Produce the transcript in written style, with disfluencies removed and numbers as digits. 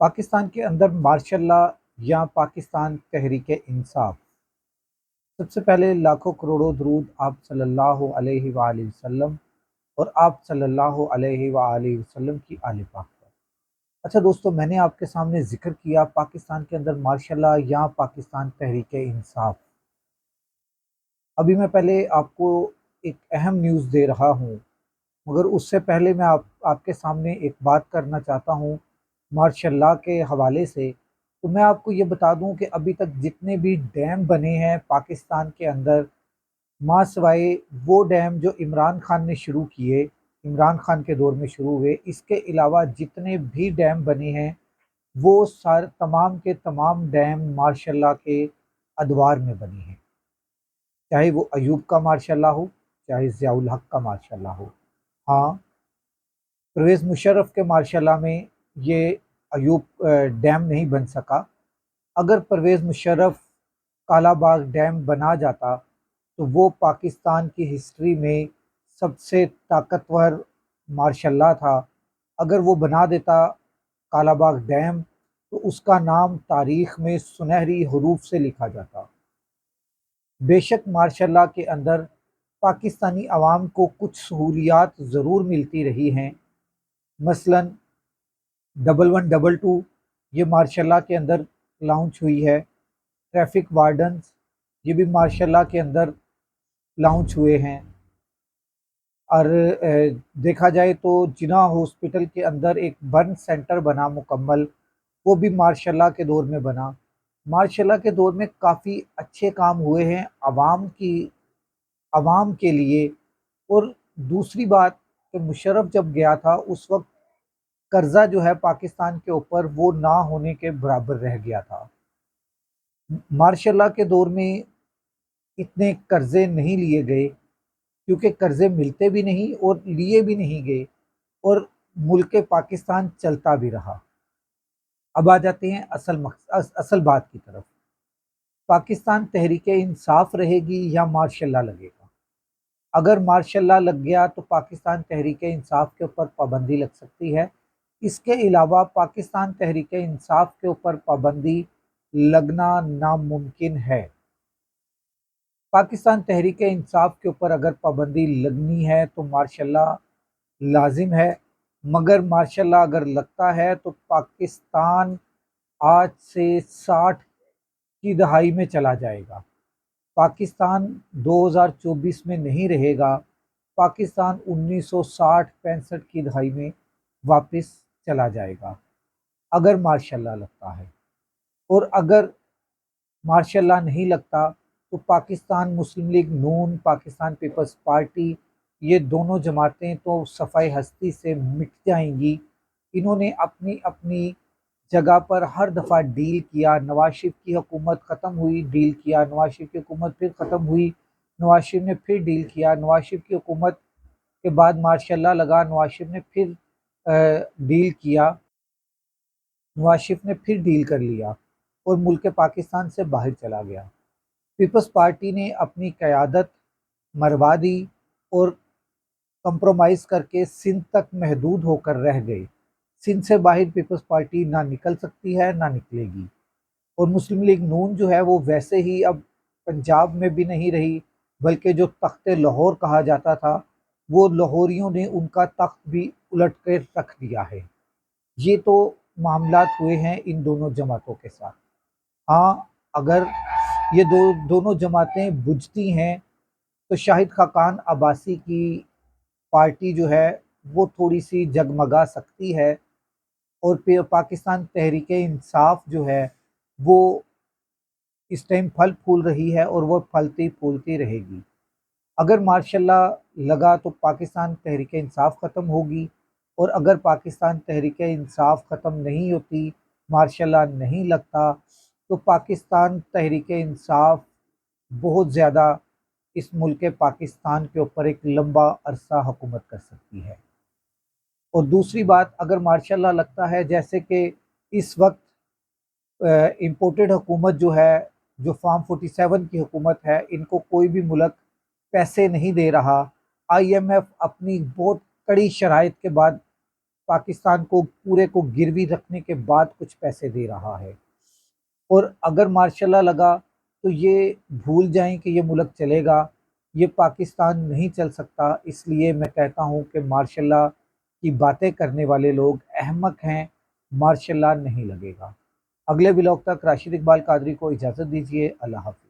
پاکستان کے اندر martial law یا پاکستان تحریک انصاف، سب سے پہلے لاکھوں کروڑوں درود آپ صلی اللہ علیہ وآلہ وسلم اور آپ صلی اللہ علیہ وآلہ وسلم کی آل پاک پر۔ اچھا دوستو، میں نے آپ کے سامنے ذکر کیا پاکستان کے اندر مارشل لا یا پاکستان تحریک انصاف۔ ابھی میں پہلے آپ کو ایک اہم نیوز دے رہا ہوں، مگر اس سے پہلے میں آپ کے سامنے ایک بات کرنا چاہتا ہوں مارشل لا کے حوالے سے۔ تو میں آپ کو یہ بتا دوں کہ ابھی تک جتنے بھی ڈیم بنے ہیں پاکستان کے اندر، ماں سوائے وہ ڈیم جو عمران خان نے شروع کیے، عمران خان کے دور میں شروع ہوئے، اس کے علاوہ جتنے بھی ڈیم بنے ہیں وہ تمام کے تمام ڈیم مارشل لا کے ادوار میں بنے ہیں، چاہے وہ ایوب کا مارشل لا ہو، چاہے ضیاء الحق کا مارشل لا ہو۔ ہاں، پرویز مشرف کے مارشل لا میں یہ ایوب ڈیم نہیں بن سکا۔ اگر پرویز مشرف کالا باغ ڈیم بنا جاتا تو وہ پاکستان کی ہسٹری میں سب سے طاقتور مارشل لا تھا۔ اگر وہ بنا دیتا کالا باغ ڈیم تو اس کا نام تاریخ میں سنہری حروف سے لکھا جاتا۔ بے شک مارشل لا کے اندر پاکستانی عوام کو کچھ سہولیات ضرور ملتی رہی ہیں، مثلاً 1122 یہ مارشل لا کے اندر لانچ ہوئی ہے، ٹریفک وارڈنز یہ بھی مارشل لا کے اندر لانچ ہوئے ہیں، اور دیکھا جائے تو جناح ہاسپٹل کے اندر ایک برن سینٹر بنا مکمل، وہ بھی مارشل لا کے دور میں بنا۔ مارشل لا کے دور میں کافی اچھے کام ہوئے ہیں عوام کے لیے۔ اور دوسری بات کہ مشرف جب گیا تھا اس وقت قرضہ جو ہے پاکستان کے اوپر وہ نہ ہونے کے برابر رہ گیا تھا۔ مارشل لا کے دور میں اتنے قرضے نہیں لیے گئے کیونکہ قرضے ملتے بھی نہیں اور لیے بھی نہیں گئے، اور ملک پاکستان چلتا بھی رہا۔ اب آ جاتے ہیں اصل بات کی طرف۔ پاکستان تحریک انصاف رہے گی یا مارشل لا لگے گا؟ اگر مارشل لا لگ گیا تو پاکستان تحریک انصاف کے اوپر پابندی لگ سکتی ہے۔ اس کے علاوہ پاکستان تحریک انصاف کے اوپر پابندی لگنا ناممکن ہے۔ پاکستان تحریک انصاف کے اوپر اگر پابندی لگنی ہے تو مارشل لا لازم ہے، مگر مارشل لا اگر لگتا ہے تو پاکستان آج سے 60 کی دہائی میں چلا جائے گا۔ پاکستان 2024 میں نہیں رہے گا، پاکستان 1960-65 کی دہائی میں واپس چلا جائے گا اگر مارشل لا لگتا ہے۔ اور اگر مارشل لا نہیں لگتا تو پاکستان مسلم لیگ نون، پاکستان پیپلز پارٹی، یہ دونوں جماعتیں تو صفحہ ہستی سے مٹ جائیں گی۔ انہوں نے اپنی اپنی جگہ پر ہر دفعہ ڈیل کیا، نواز شریف کی حکومت ختم ہوئی ڈیل کیا، نواز شریف کی حکومت پھر ختم ہوئی، نواز شریف نے پھر ڈیل کیا، نواز شریف کی حکومت کے بعد مارشل لا لگا، نواز شریف نے پھر ڈیل کیا، نواز شریف نے پھر ڈیل کر لیا اور ملک پاکستان سے باہر چلا گیا۔ پیپلز پارٹی نے اپنی قیادت مروا دی اور کمپرومائز کر کے سندھ تک محدود ہو کر رہ گئے۔ سندھ سے باہر پیپلز پارٹی نہ نکل سکتی ہے نہ نکلے گی، اور مسلم لیگ نون جو ہے وہ ویسے ہی اب پنجاب میں بھی نہیں رہی، بلکہ جو تخت لاہور کہا جاتا تھا وہ لاہوریوں نے ان کا تخت بھی الٹ کر رکھ دیا ہے۔ یہ تو معاملات ہوئے ہیں ان دونوں جماعتوں کے ساتھ۔ ہاں، اگر یہ دونوں جماعتیں بجھتی ہیں تو شاہد خاقان عباسی کی پارٹی جو ہے وہ تھوڑی سی جگمگا سکتی ہے، اور پھر پاکستان تحریک انصاف جو ہے وہ اس ٹائم پھل پھول رہی ہے اور وہ پھلتی پھولتی رہے گی۔ اگر مارشل لا لگا تو پاکستان تحریک انصاف ختم ہوگی، اور اگر پاکستان تحریک انصاف ختم نہیں ہوتی، مارشل لا نہیں لگتا، تو پاکستان تحریک انصاف بہت زیادہ اس ملک پاکستان کے اوپر ایک لمبا عرصہ حکومت کر سکتی ہے۔ اور دوسری بات، اگر مارشل لا لگتا ہے، جیسے کہ اس وقت امپورٹڈ حکومت جو ہے، جو فارم 47 کی حکومت ہے، ان کو کوئی بھی ملک پیسے نہیں دے رہا۔ آئی ایم ایف اپنی بہت کڑی شرائط کے بعد پاکستان کو پورے کو گروی رکھنے کے بعد کچھ پیسے دے رہا ہے، اور اگر ماشاء اللہ لگا تو یہ بھول جائیں کہ یہ ملک چلے گا، یہ پاکستان نہیں چل سکتا۔ اس لیے میں کہتا ہوں کہ ماشاء اللہ کی باتیں کرنے والے لوگ احمق ہیں، ماشاء اللہ نہیں لگے گا۔ اگلے ولاگ تک راشد اقبال قادری کو اجازت دیجیے، اللہ حافظ۔